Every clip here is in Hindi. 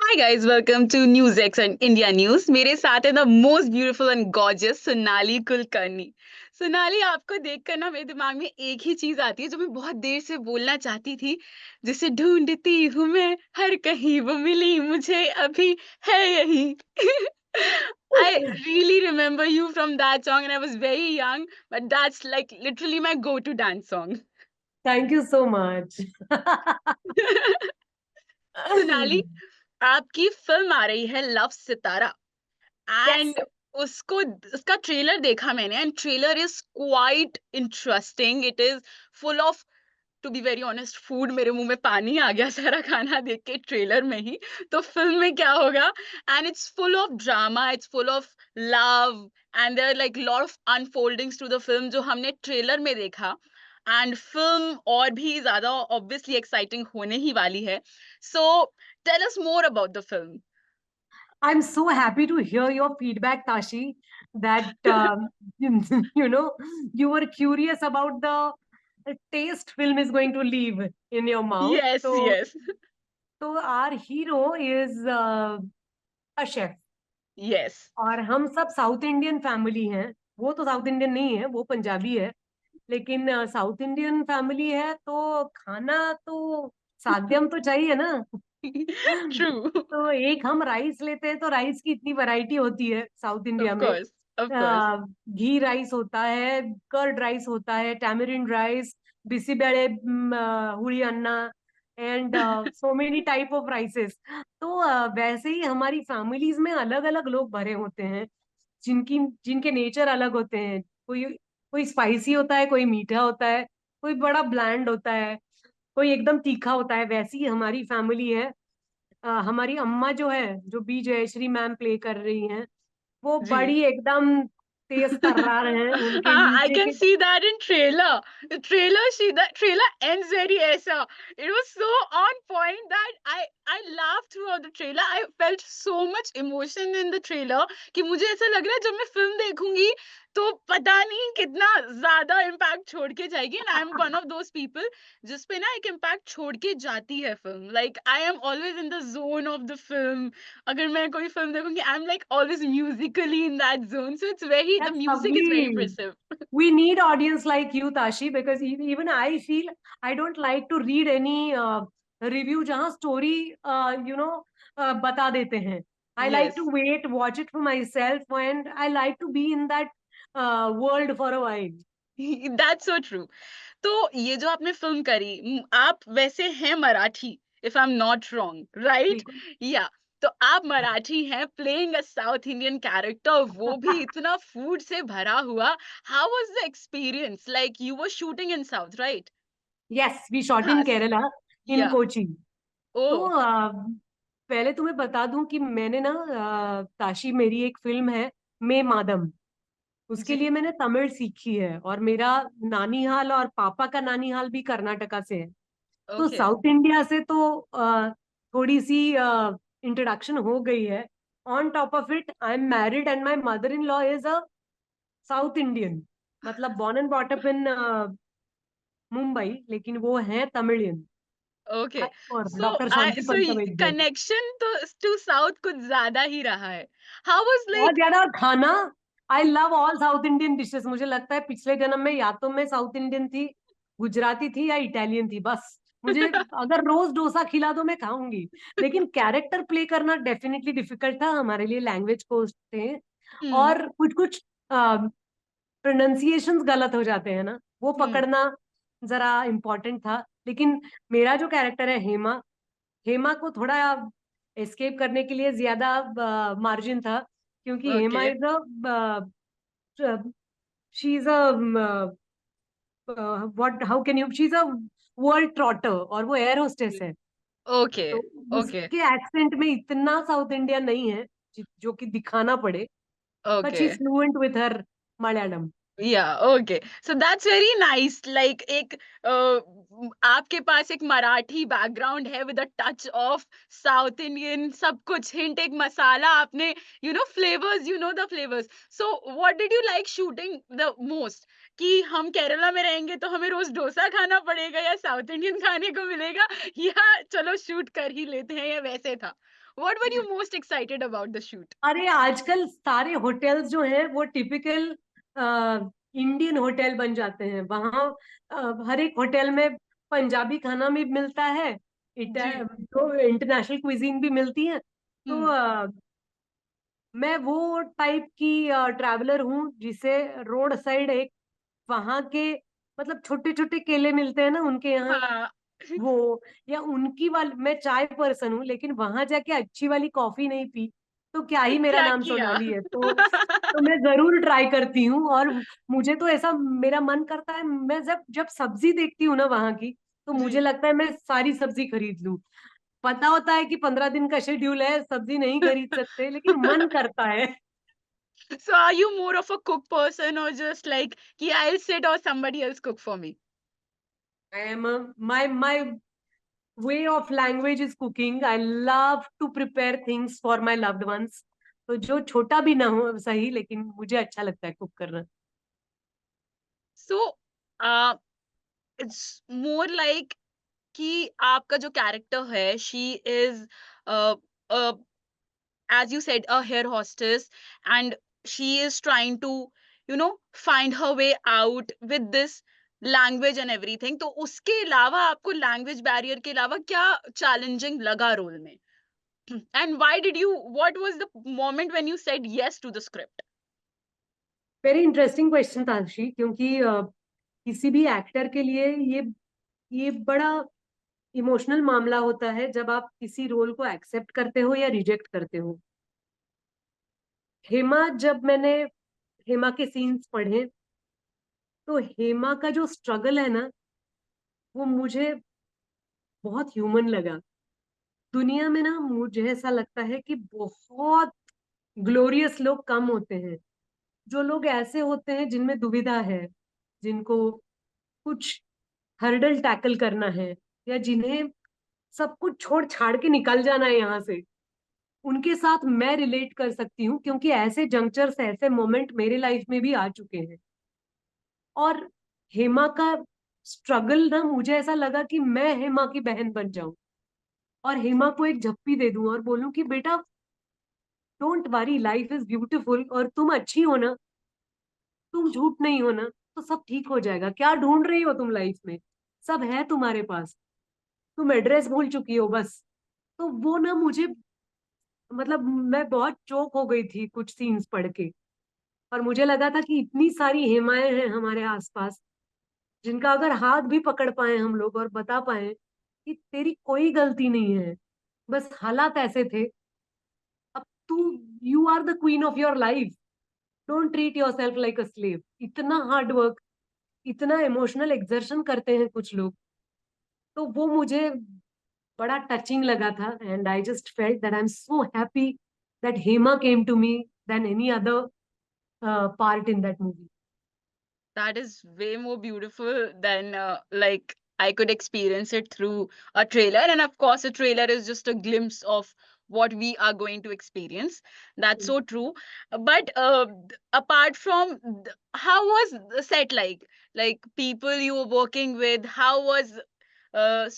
Hi guys, welcome to NewsX and India News. मेरे साथ है the most beautiful and gorgeous Sonali Kulkarni. Sonali, आपको देखकर ना मेरे दिमाग में एक ही चीज आती है जो मैं बहुत देर से बोलना चाहती थी, जिसे ढूंढती हूँ मैं हर कहीं, वो मिली मुझे अभी है यही। I really remember you from that song and I was very young, but that's like literally my go-to dance song. Thank you so much. Sonali, आपकी फिल्म आ रही है लव सितारा यस। एंड उसको उसका ट्रेलर देखा मैंने and trailer is quite interesting. It is full of, to be very honest, food. मेरे मुंह में पानी आ गया सारा खाना देख के ट्रेलर में ही। तो फिल्म में क्या होगा? And it's full of drama, it's full of love and there like lot of unfoldings to the film जो हमने ट्रेलर में देखा। एंड फिल्म और भी ज्यादा ऑब्वियसली एक्साइटिंग होने ही वाली है। So tell us more about the film. I'm so happy to hear your feedback, Tashi, that you know you were curious about the taste film is going to leave in your mouth. Yes, So, yes. so our hero is a chef, Yes. और हम सब साउथ इंडियन फैमिली हैं। वो तो साउथ इंडियन नहीं है, वो पंजाबी है, लेकिन साउथ इंडियन फैमिली है तो खाना तो साध्यम तो चाहिए ना। True. तो एक हम राइस लेते हैं तो राइस की इतनी वैरायटी होती है साउथ इंडिया Of में। course. Of course. Ghee rice होता है, कर्ड राइस होता है, टैमरिंड राइस, बिसीबेले, हुई अन्ना, and so many type of rices. तो वैसे ही हमारी फैमिलीज में अलग अलग लोग भरे होते हैं, जिनकी जिनके नेचर अलग होते हैं। कोई कोई स्पाइसी होता है, कोई मीठा होता है, कोई बड़ा ब्लैंड होता है, कोई एकदम तीखा होता है। वैसी ही हमारी फैमिली है। हमारी अम्मा जो है, जो बी जयश्री मैम प्ले कर रही हैं, वो जी। बड़ी एकदम तेज तर्रार हैं। उनके I नीचे can के see that in trailer. The trailer ends very ऐसा. It was so on point that I laughed throughout the trailer. I felt so much emotion in the trailer कि मुझे ऐसा लग रहा है जब मैं फिल्म देखूंगी तो पता नहीं कितना ज्यादा इम्पैक्ट छोड़ के जाएगी। And I M one of those people जिस पे ना एक इम्पैक्ट छोड़ के जाती है film. Like I am always in the zone of the film. अगर मैं कोई फिल्म देखूंगी, I am like always Musically in that zone, so it's very, the That's music is very lovely. Impressive. We need audience like you, Tashi, because even I feel I don't like to read any review जहाँ story बता देते हैं. I like yes. to wait, watch it for myself, and I like to be in that world for a while. That's so true. तो ये जो आपने फिल्म करी, आप वैसे हैं Marathi, if I am not wrong, right? बिल्कुल। या तो आप मराठी हैं playing a South Indian character, वो भी इतना फूड से भरा हुआ। How was the experience? Like you were shooting in south, right? Yes, we shot in हाँ। Kerala, in या। Kochi. ओ। तो पहले तुम्हें बता दूं कि मैंने ना ताशी, मेरी एक फिल्म है मैं मादम, उसके जी। लिए मैंने तमिल सीखी है, और मेरा नानी हाल और पापा का नानी हाल भी कर्नाटका से है। तो ओके। साउथ इंडिया से तो थोड़ी सी इंट्रोडक्शन हो गई है। On top of it, I am married and my mother in law is a South Indian, मतलब born and brought up in Mumbai, लेकिन वो है तमिलियन। ओके। और सो डॉक्टर आई शांति सो पंचवैद्य। कनेक्शन तो टू साउथ कुछ ज्यादा ही रहा है। हाउ वाज बहुत लाइक? ज्यादा। और खाना, I love all South Indian dishes. मुझे लगता है पिछले जन्म में या तो मैं साउथ इंडियन थी, गुजराती थी, या इटालियन थी, बस। मुझे अगर रोज डोसा खिला दो मैं खाऊंगी। लेकिन कैरेक्टर प्ले करना डेफिनेटली डिफिकल्ट था हमारे लिए, लैंग्वेज कोर्स थे, हम्म। और कुछ कुछ प्रोनाउंसिएशंस गलत हो जाते हैं ना, वो हम्म। पकड़ना जरा इम्पोर्टेंट था। लेकिन मेरा जो कैरेक्टर है हेमा, हेमा को थोड़ा एस्केप करने के लिए ज्यादा मार्जिन था, क्योंकि Hema okay. Is a she is a what how can you she is a world trotter, और वो एयर होस्टेस है। ओके। तो ओके। उसके एक्सेंट में इतना साउथ इंडिया नहीं है जो कि दिखाना पड़े, but she okay. Is fluent with her Malayalam. Yeah. Okay. So that's very nice. Like एक आपके पास एक मराठी बैकग्राउंड है with a touch of South Indian, सब कुछ हिंट, एक मसाला आपने, you know flavours, you know the flavours. So what did you like shooting the most? कि हम केरला में रहेंगे तो हमें रोज डोसा खाना पड़ेगा या साउथ इंडियन खाने को मिलेगा, या चलो शूट कर ही लेते हैं, या वैसे था? What were you most excited about the shoot? अरे आजकल सारे होटल्स जो हैं वो टिपिकल इंडियन होटल बन जाते हैं। वहाँ हर एक होटल में पंजाबी खाना भी मिलता है, जी। तो इंटरनेशनल क्विजीन भी मिलती है। तो हम्म। मैं वो टाइप की ट्रैवलर हूँ जिसे रोड साइड एक वहां के मतलब छोटे छोटे केले मिलते हैं ना उनके यहाँ, हाँ। वो या उनकी वाली। मैं चाय पर्सन हूँ लेकिन वहां जाके अच्छी वाली कॉफी नहीं पी तो क्या ही मेरा क्या नाम किया? सोनाली है। तो मैं जरूर ट्राई करती हूँ। और मुझे तो ऐसा मेरा मन करता है, मैं जब जब सब्जी देखती हूँ ना वहां की, तो मुझे जी। लगता है मैं सारी सब्जी खरीद लूं। पता होता है कि 15 दिन का शेड्यूल है, सब्जी नहीं खरीद सकते, लेकिन मन करता है। So are you more of a cook person or just like, कि I'll sit or somebody else cook for me? I am my way of language is cooking. I love to prepare things for my loved ones. तो जो छोटा भी ना हो सही, लेकिन मुझे अच्छा लगता है कुक करना। So uh, it's more like कि आपका जो कैरेक्टर है, she is uh, uh, as you said, a hair hostess, and she is trying to, find her way out with this language and everything. तो उसके अलावा आपको लैंग्वेज बैरियर के अलावा क्या चैलेंजिंग लगा रोल में? And why did you, what was the moment when you said yes to the script? Very interesting question Tashi, क्योंकि किसी भी एक्टर के लिए ये बड़ा इमोशनल मामला होता है जब आप किसी रोल को एक्सेप्ट करते हो या रिजेक्ट करते हो। जब मैंने हेमा के सीन्स पढ़े, तो हेमा का जो स्ट्रगल है ना, वो मुझे बहुत ह्यूमन लगा। दुनिया में ना मुझे ऐसा लगता है कि बहुत ग्लोरियस लोग कम होते हैं। जो लोग ऐसे होते हैं जिनमें दुविधा है, जिनको कुछ हर्डल टैकल करना है, या जिन्हें सब कुछ छोड़ छाड़ के निकल जाना है यहाँ से, उनके साथ मैं रिलेट कर सकती हूँ, क्योंकि ऐसे जंक्चर्स, ऐसे मोमेंट मेरे लाइफ में भी आ चुके हैं। और हेमा का स्ट्रगल ना, मुझे ऐसा लगा कि मैं हेमा की बहन बन जाऊं और हेमा को एक झप्पी दे दूं और बोलूं कि बेटा, don't worry, life is beautiful, और तुम अच्छी हो ना, तुम झूठ नहीं हो ना, तो सब ठीक हो जाएगा। क्या ढूंढ रही हो तुम लाइफ में? सब है तुम्हारे पास, तुम एड्रेस भूल चुकी हो बस। तो वो ना मुझे, मतलब मैं बहुत चोक हो गई थी कुछ सीन्स पढ़ के। और मुझे लगा था कि इतनी सारी हेमाएं हैं हमारे आसपास, जिनका अगर हाथ भी पकड़ पाए हम लोग और बता पाए कि तेरी कोई गलती नहीं है, बस हालात ऐसे थे। अब तू, you are the queen of your life, don't treat yourself like a slave. इतना हार्ड वर्क, इतना इमोशनल एक्सर्शन करते हैं कुछ लोग। तो वो मुझे बड़ा टचिंग लगा था, and I just felt that I am so happy that Hema came to me than any other part in that movie. That is way more beautiful than like I could experience it through a trailer. And of course, a trailer is just a glimpse of what we are going to experience. That's so true. But apart from, how was the set like? Like people you were working with, how was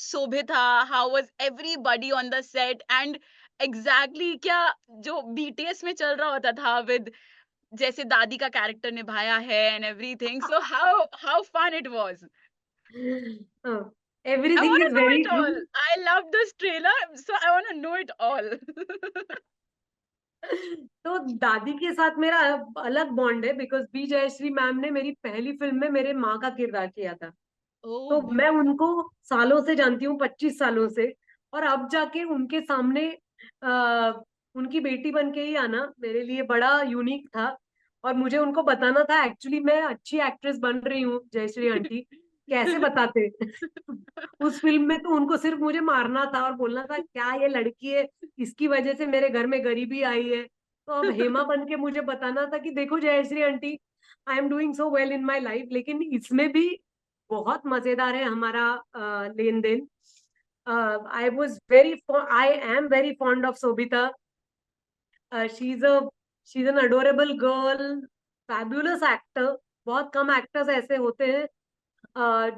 Sobhita? How was everybody on the set? And exactly क्या जो BTS में चल रहा होता था with जैसे दादी का कैरेक्टर निभाया है and everything, so how fun it was. I everything want is to know very it true. All, I love this trailer, so I want to know it all. तो दादी के साथ मेरा अलग बॉन्ड है, बिकॉज बी जयश्री मैम ने मेरी पहली फिल्म में मेरे माँ का किरदार किया था। ओह तो मैं ब्यूटीफुल। उनको सालों से जानती हूँ, 25 सालों से। और अब जाके उनके सामने आ, उनकी बेटी बन के ही आना मेरे लिए बड़ा यूनिक था। और मुझे उनको बताना था एक्चुअली मैं अच्छी एक्ट्रेस बन रही हूँ जयश्री आंटी, कैसे बताते। उस फिल्म में तो उनको सिर्फ मुझे मारना था और बोलना था क्या ये लड़की है, इसकी वजह से मेरे घर में गरीबी आई है। तो अब हेमा बन के मुझे बताना था कि देखो Jayashree aunty, I am doing so well in my life. लेकिन इसमें भी बहुत मजेदार है हमारा लेन देन। I was very, I am very fond of Sobhita. She is a she is an adorable girl, fabulous actor. बहुत कम एक्टर्स ऐसे होते हैं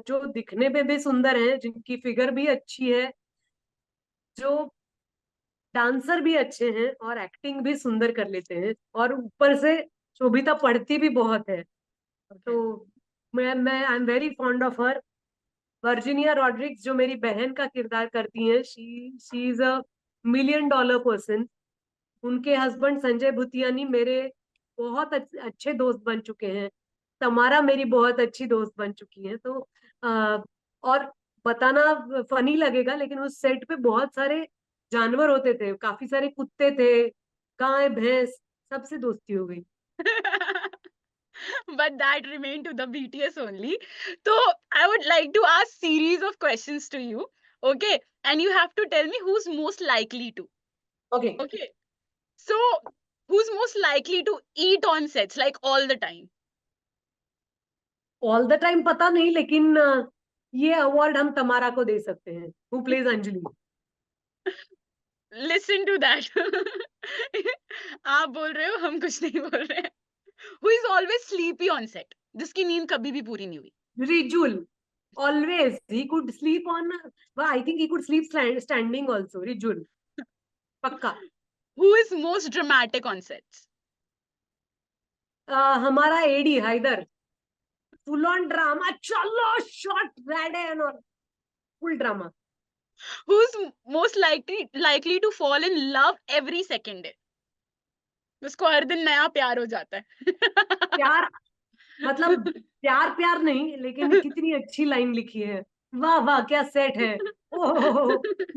जो दिखने में भी सुंदर हैं, जिनकी फिगर भी अच्छी है, जो डांसर भी अच्छे हैं और एक्टिंग भी सुंदर कर लेते हैं, और ऊपर से शोभिता पढ़ती भी बहुत है। Okay. तो मैं I am very fond of her. Virginia Rodricks जो मेरी बहन का किरदार करती हैं, she is a $1 million person. उनके हस्बैंड संजय भूतियानी मेरे बहुत अच्छे दोस्त बन चुके हैं। तमारा मेरी बहुत अच्छी दोस्त बन चुकी है। तो और बताना फनी लगेगा, लेकिन उस सेट पे बहुत सारे जानवर होते थे, काफी सारे कुत्ते थे, गाय भैंस, सबसे दोस्ती हो गई। But that remained to the BTS only. So I would like to ask series of questions to you. Okay. And you have to tell me who's most likely to. Okay. Okay. So who's most likely to eat on sets like all the time? All the time पता नहीं, लेकिन ये अवार्ड हम तमारा को दे सकते हैं, who plays Anjali. Listen to that. आप बोल रहे हो, हम कुछ नहीं बोल रहे हैं. Who is always sleepy on set? जिसकी नींद कभी भी पूरी नहीं हुई. Rijul, always he could sleep on, well, I think he could sleep standing also. Rijul पक्का। Who is most dramatic on sets? हमारा Eddie Haider, full on drama, चलो शॉट रेड है, और full drama. Who's most likely to fall in love every second day? उसको हर दिन नया प्यार हो जाता है. प्यार मतलब प्यार प्यार नहीं, लेकिन कितनी अच्छी लाइन लिखी है। वाह वाह क्या सेट है। ओह,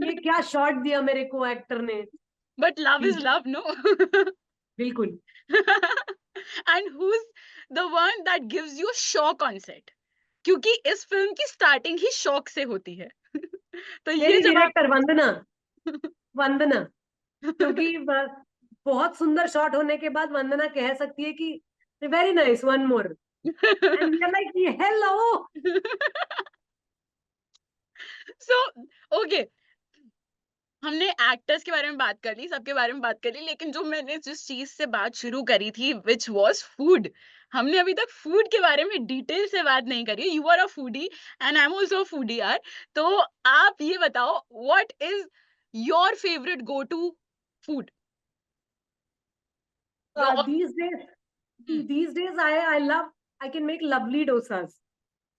ये क्या शॉट दिया मेरे को एक्टर ने। But love is love, no? बिल्कुल। And who's the one that gives you shock on set? क्योंकि इस फिल्म की स्टार्टिंग ही शॉक से होती है. तो ये मेरी जब आप डायरेक्टर वंदना, वंदना, क्योंकि बहुत सुंदर शॉट होने के बाद वंदना कह सकती है कि very nice, one more, and we are like hello. So okay, हमने एक्टर्स के बारे में बात कर ली, सबके बारे में बात कर ली, लेकिन जो मैंने जिस चीज से बात शुरू करी थी विच वॉज फूड, हमने अभी तक फूड के बारे में डिटेल से बात नहीं करी. You are a foodie and I am also foodie यार. तो आप ये बताओ, what is your favourite go to food? these days these days I love, I can make lovely dosas.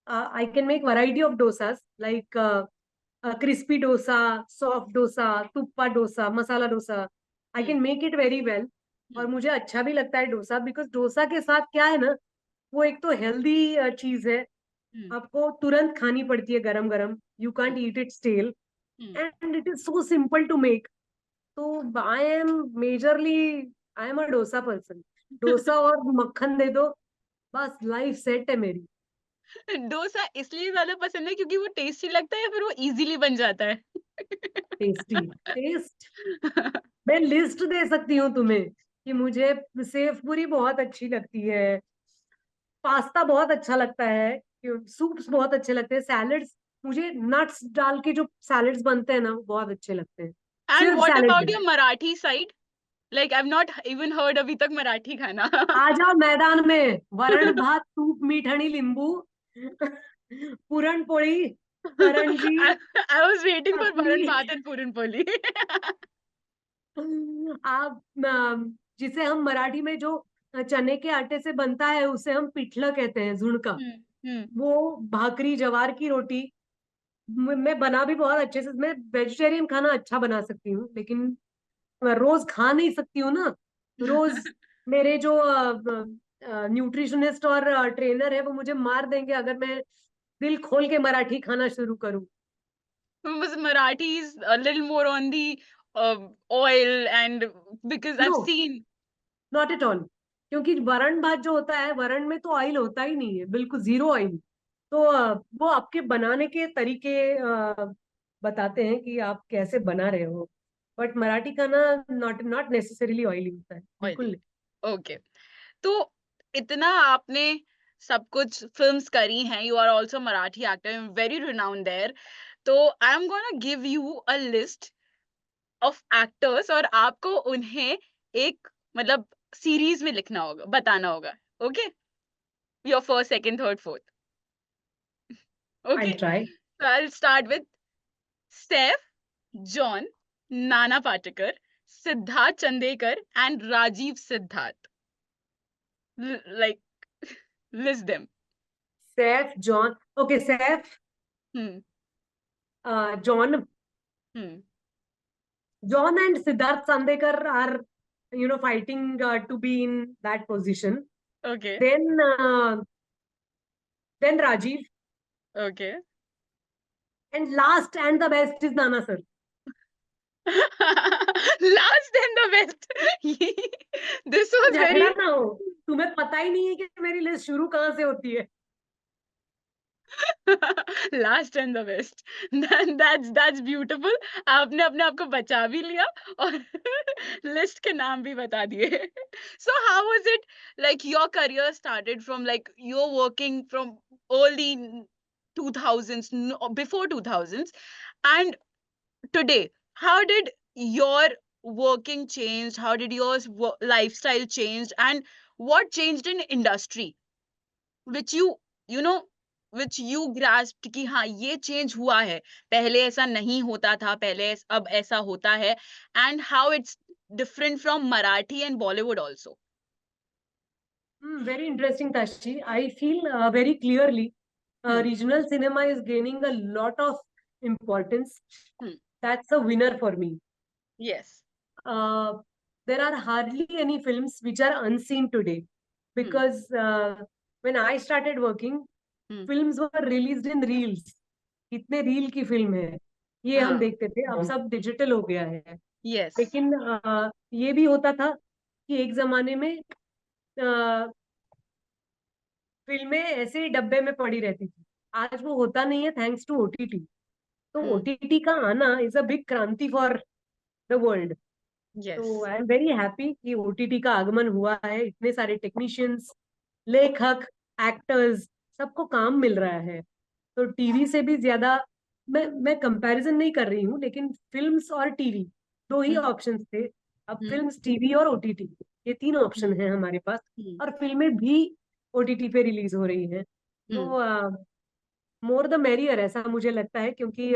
I can make variety of dosas like crispy dosa, soft dosa, tuppa dosa, masala dosa. I can make it very well. और मुझे अच्छा भी लगता है डोसा, बिकॉज डोसा के साथ क्या है ना, वो एक तो हेल्दी चीज है, आपको तुरंत खानी पड़ती है गरम गरम, you can't eat it stale, and it is so simple to make. तो I am majorly, I am a dosa person. Dosa और मक्खन दे दो, बस लाइफ सेट है मेरी। डोसा इसलिए ज्यादा पसंद है क्योंकि वो टेस्टी लगता है या फिर वो इजीली बन जाता है? Tasty, taste. मैं लिस्ट दे सकती हूँ तुम्हें कि मुझे सेव पूरी बहुत अच्छी लगती है, पास्ता बहुत अच्छा लगता है, सूप्स बहुत अच्छे लगते हैं, सैलड्स, मुझे नट्स डाल के जो सैलड्स बनते हैं ना, वो बहुत अच्छे लगते हैं। एंड सिर्फ व्हाट सैलड अबाउट में your Marathi side? Like I have not even heard अभी तक मराठी खाना. आ जाओ मैदान में, वरण भात तूप मीठ आणि लिंबू, puran poli, Karanji, I was waiting for chutney. Varan Bhat and Puran Poli. आप जिसे हम मराठी में जो चने के आटे से बनता है, उसे हम पिठलं कहते हैं, झुणका। Hmm. वो भाकरी, जवार की रोटी, मैं बना भी बहुत अच्छे से, मैं वेजिटेरियन खाना अच्छा बना सकती हूँ, लेकिन रोज खा नहीं सकती हूँ ना। रोज मेरे जो न्यूट्रिशनिस्ट और ट्रेनर है, वो मुझे मार देंगे अगर मैं दिल खोल के मराठी खाना शुरू करूँ। Because Marathi is a little more on the oil, and because I've no, seen. Not at all, क्योंकि वरण भात जो होता है, वरण में तो ऑयल होता ही नहीं है, बिल्कुल जीरो ऑयल। तो वो आपके बनाने के तरीके बताते हैं कि आप कैसे बना रहे हो, बट मराठी खाना नॉट नॉट नेसेसरीली ऑयली होता है, बिल्कुल Oily. नहीं। Okay. तो इतना आपने सब कुछ फिल्म्स करी हैं, you are also Marathi actor, very renowned there. तो I am gonna give you a list of actors और आपको उन्हें एक मतलब सीरीज में लिखना होगा, बताना होगा. Okay, your first, second, third, fourth. I okay, try. so I'll start with Steph, John, Nana Patekar, Siddharth Chandekar and Rajiv Siddharth. Like, list them. Saif, John. Okay, Saif, Hmm. John, Hmm. John and Siddharth Sandekar are, fighting to be in that position. Okay. Then, then Rajiv, Okay. and last and the best is Nana sir. Last and the best. This was झगड़ा very ना हो, तुम्हें पता ही नहीं है कि मेरी लिस्ट शुरू कहाँ से होती है. Last and the best. That's beautiful. आपने अपने आप को बचा भी लिया और लिस्ट के नाम भी बता दिए. So how was it, like, your career started from, like, you're working from early 2000s, before 2000s, and today, how did your working change, how did your lifestyle change, and what changed in industry, which you know which you grasped कि हाँ ये चेंज हुआ है, पहले ऐसा नहीं होता था, पहले अब ऐसा होता है, and how it's different from Marathi and Bollywood also. Very interesting, Tashi. I feel very clearly Hmm. regional cinema is gaining a lot of importance. Hmm. That's a winner for me. Yes. Uh, there are hardly any films which are unseen today Hmm. because when I started working, Hmm. films were released in reels. कितने रील की फिल्म है ये हम हाँ. देखते थे, अब सब डिजिटल हो गया है. Yes. लेकिन ये भी होता था कि एक जमाने में फिल्में ऐसे ही डब्बे में पड़ी रहती थी. आज वो होता नहीं है थैंक्स टू ओटीटी. तो Hmm. ओटीटी का आना इज अ बिग क्रांति फॉर द वर्ल्ड. Yes. तो आई एम वेरी हैप्पी कि ओटीटी का आगमन हुआ है. इतने सारे टेक्नीशियंस, लेखक, एक्टर्स, सबको काम मिल रहा है. तो टीवी से भी ज्यादा मैं कंपैरिजन नहीं कर रही हूँ, लेकिन फिल्म्स और टीवी दो ही Hmm. ऑप्शंस थे. अब Hmm. फिल्म्स, टीवी और ओटीटी, ये तीन ऑप्शन Hmm. हैं हमारे पास. Hmm. और फिल्में भी ओटीटी पे रिलीज हो रही हैं. Hmm. तो मोर द मेरियर ऐसा मुझे लगता है, क्योंकि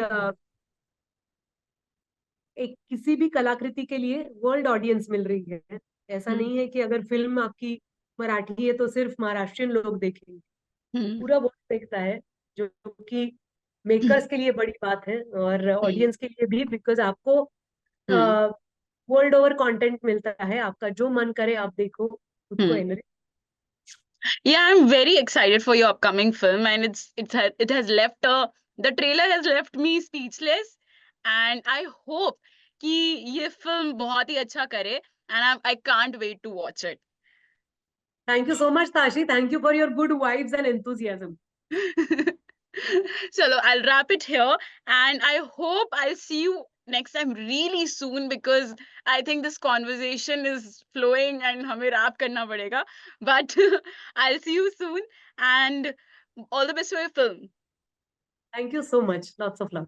एक किसी भी कलाकृति के लिए वर्ल्ड ऑडियंस मिल रही है. ऐसा Hmm. नहीं है कि अगर फिल्म आपकी मराठी है तो सिर्फ महाराष्ट्रियन लोग देखेंगे. Hmm. पूरा वर्ल्ड देखता है, जो कि मेकर्स के लिए बड़ी बात है और Hmm. ऑडियंस के लिए भी, बिकॉज आपको Hmm. वर्ल्ड ओवर कंटेंट मिलता है. आपका जो मन करे आप देखो, खुद को Hmm. Enrich. Yeah, I'm very excited for your upcoming film, and it has left the trailer has left me speechless, and I hope कि ये film बहुत ही अच्छा करे, and I can't wait to watch it. Thank you so much Tashi. Thank you for your good vibes and enthusiasm. Chalo, I'll wrap it here, and I hope I'll see you next time really soon, because I think this conversation is flowing and हमें wrap करना पड़ेगा. But I'll see you soon, and all the best for your film. Thank you so much. Lots of love.